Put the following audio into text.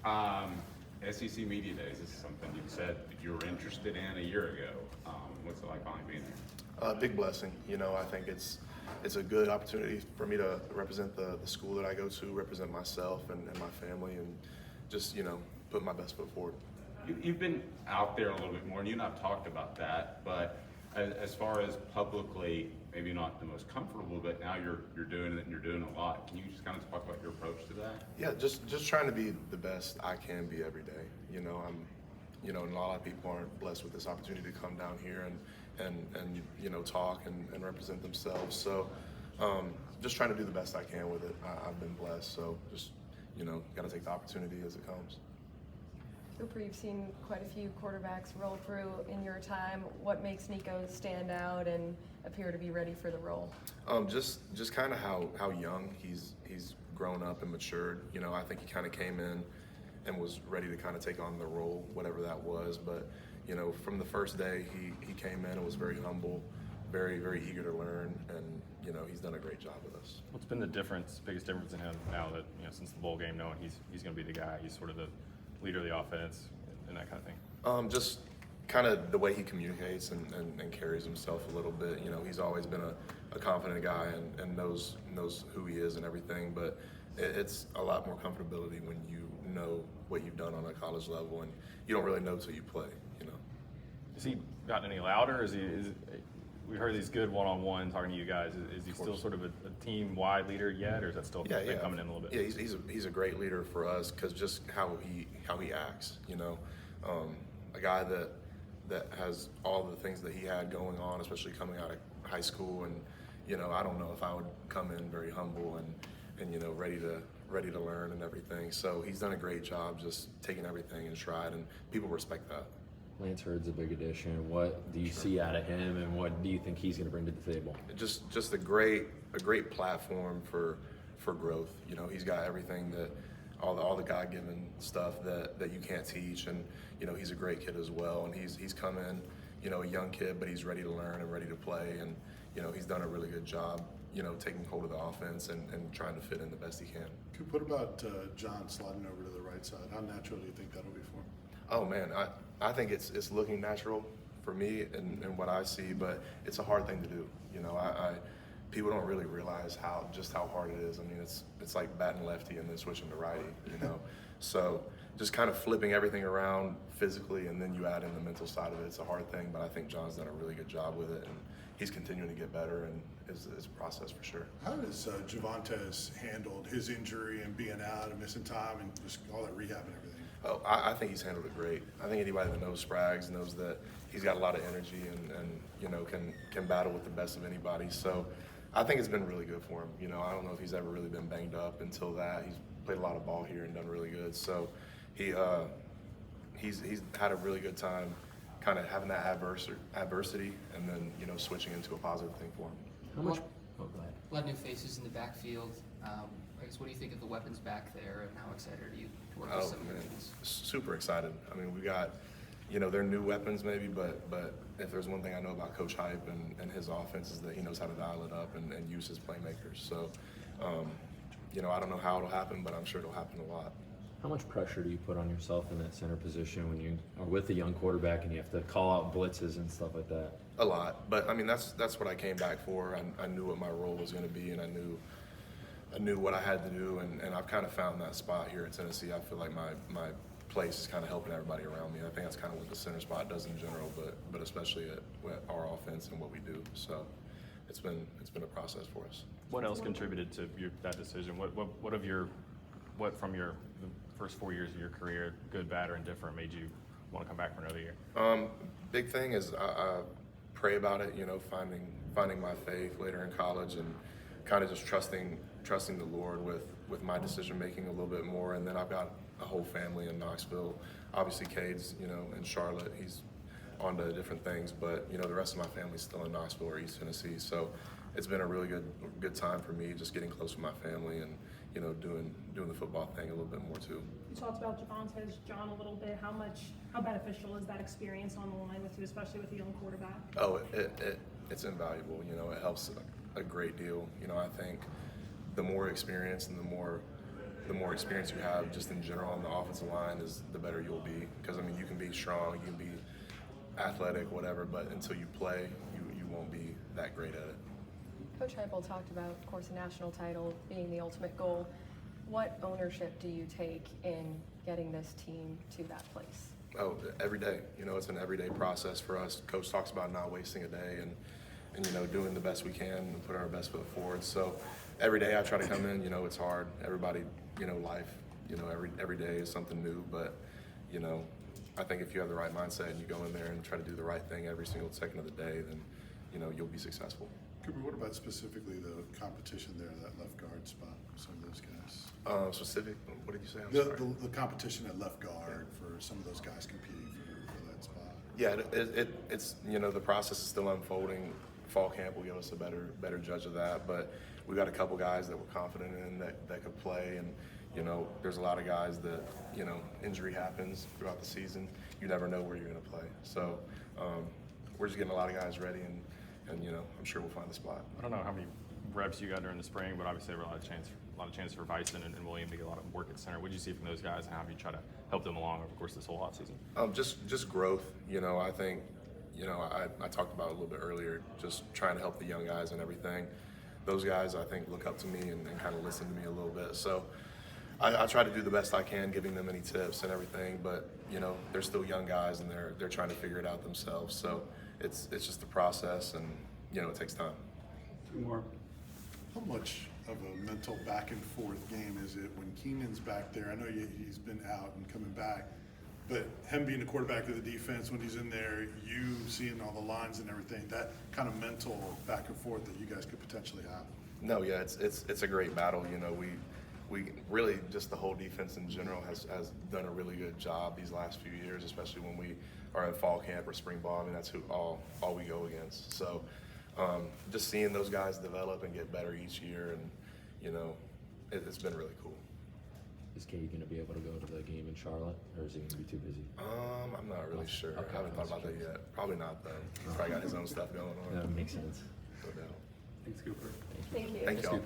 SEC Media Days is something you said that you were interested in a year ago. What's it like finally being there? Big blessing. I think it's a good opportunity for me to represent the school that I go to, represent myself and my family, and just put my best foot forward. You've been out there a little bit more, and you and I've talked about that. But as far as publicly, maybe not the most comfortable, but now you're doing it and you're doing a lot. Can you just kind of talk about your approach to that? Yeah, just trying to be the best I can be every day. And a lot of people aren't blessed with this opportunity to come down here and talk and represent themselves. So just trying to do the best I can with it. I've been blessed, so just got to take the opportunity as it comes. Cooper, you've seen quite a few quarterbacks roll through in your time. What makes Nico stand out and appear to be ready for the role? Just kind of how young he's grown up and matured. I think he kind of came in and was ready to kind of take on the role, whatever that was. But from the first day he came in and was very humble, very, very eager to learn, and he's done a great job with us. What's been the biggest difference in him now that since the bowl game, knowing he's going to be the guy, he's sort of the leader of the offense and that kind of thing? Just kind of the way he communicates and carries himself a little bit. He's always been a confident guy and knows who he is and everything, but it's a lot more comfortability when you know what you've done on a college level, and you don't really know till you play. Has he gotten any louder? We heard these good one-on-one talking to you guys. Is he still sort of a team-wide leader yet, or is that still been coming in a little bit? Yeah, he's a great leader for us because just how he acts. A guy that has all the things that he had going on, especially coming out of high school, and I don't know if I would come in very humble and ready to learn and everything. So he's done a great job just taking everything in stride, and people respect that. Lance Hurd's a big addition. What do you see out of him, and what do you think he's going to bring to the table? Just a great platform for growth. He's got everything that all the God-given stuff that you can't teach, and he's a great kid as well. And he's come in, a young kid, but he's ready to learn and ready to play, and he's done a really good job, taking hold of the offense and trying to fit in the best he can. What about John sliding over to the right side? How natural do you think that'll be for him? Oh man, I think it's looking natural for me and what I see, but it's a hard thing to do. People don't really realize how hard it is. I mean, it's like batting lefty and then switching to righty. So just kind of flipping everything around physically, and then you add in the mental side of it. It's a hard thing, but I think John's done a really good job with it, and he's continuing to get better, and it's a process for sure. How has Javontes handled his injury and being out and missing time and just all that rehab and everything? Oh, I think he's handled it great. I think anybody that knows Sprags knows that he's got a lot of energy and can battle with the best of anybody. So I think it's been really good for him. I don't know if he's ever really been banged up until that. He's played a lot of ball here and done really good. So he's had a really good time kind of having that adversity and then switching into a positive thing for him. How much? A lot of new faces in the backfield. I guess, what do you think of the weapons back there, and how excited are you to work with some of your guys? Super excited. I mean, we got, they're new weapons maybe, but if there's one thing I know about Coach Hype and his offense is that he knows how to dial it up and use his playmakers. So, I don't know how it'll happen, but I'm sure it'll happen a lot. How much pressure do you put on yourself in that center position when you are with a young quarterback and you have to call out blitzes and stuff like that? A lot, but I mean that's what I came back for. I knew what my role was going to be, and I knew what I had to do, and I've kind of found that spot here at Tennessee. I feel like my place is kind of helping everybody around me. I think that's kind of what the center spot does in general, but especially at our offense and what we do. So it's been a process for us. What else contributed to that decision? What from the first 4 years of your career, good, bad, or indifferent, made you want to come back for another year? Big thing is I pray about it. Finding my faith later in college and kind of just trusting the Lord with my decision making a little bit more. And then I've got a whole family in Knoxville. Obviously, Cade's in Charlotte. He's on to different things, but the rest of my family's still in Knoxville or East Tennessee. So it's been a really good time for me, just getting close with my family and doing the football thing a little bit more too. You talked about Javontes, John, a little bit. How beneficial is that experience on the line with you, especially with a young quarterback? Oh, it's invaluable. It helps a great deal. I think the more experience and the more the more experience you have just in general on the offensive line is the better you'll be. Because I mean, you can be strong, you can be athletic, whatever, but until you play, you won't be that great at it. Coach Heupel talked about, of course, a national title being the ultimate goal. What ownership do you take in getting this team to that place? Oh, every day. You know, it's an everyday process for us. Coach talks about not wasting a day and you know, doing the best we can and put our best foot forward. So every day I try to come in, you know, it's hard. Everybody, you know, life, you know, every day is something new, but, you know, I think if you have the right mindset and you go in there and try to do the right thing every single second of the day, then, you know, you'll be successful. Cooper, what about specifically the competition there, that left guard spot, some of those guys? Specific, what did you say? I'm sorry. The competition at left guard for some of those guys competing for that spot. Yeah, it's, you know, the process is still unfolding. Fall camp will give us a better judge of that, but we got a couple guys that we're confident in that could play, and you know, there's a lot of guys that, you know, injury happens throughout the season. You never know where you're going to play, so we're just getting a lot of guys ready, and you know, I'm sure we'll find the spot. I don't know how many reps you got during the spring, but obviously there were a lot of chance for Bison and William to get a lot of work at center. What did you see from those guys, and how have you try to help them along over the course of this whole offseason? Just growth. You know, I think, you know, I talked about it a little bit earlier, just trying to help the young guys and everything. Those guys, I think, look up to me and kind of listen to me a little bit. So I try to do the best I can, giving them any tips and everything. But, you know, they're still young guys, and they're trying to figure it out themselves. So it's just a process, and, you know, it takes time. Two more. How much of a mental back and forth game is it when Keenan's back there? I know he's been out and coming back, but him being the quarterback of the defense, when he's in there, you seeing all the lines and everything, that kind of mental back and forth that you guys could potentially have. No, yeah, it's a great battle. You know, we really, just the whole defense in general has done a really good job these last few years, especially when we are in fall camp or spring ball. I mean, that's all we go against. So just seeing those guys develop and get better each year, and you know, it's been really cool. Is Kate going to be able to go to the game in Charlotte, or is he going to be too busy? I'm not really sure. Okay. I haven't thought about that yet. Probably not, though. He's probably got his own stuff going on. That makes sense. No doubt. Thanks, Cooper. Thank you. Thank y'all.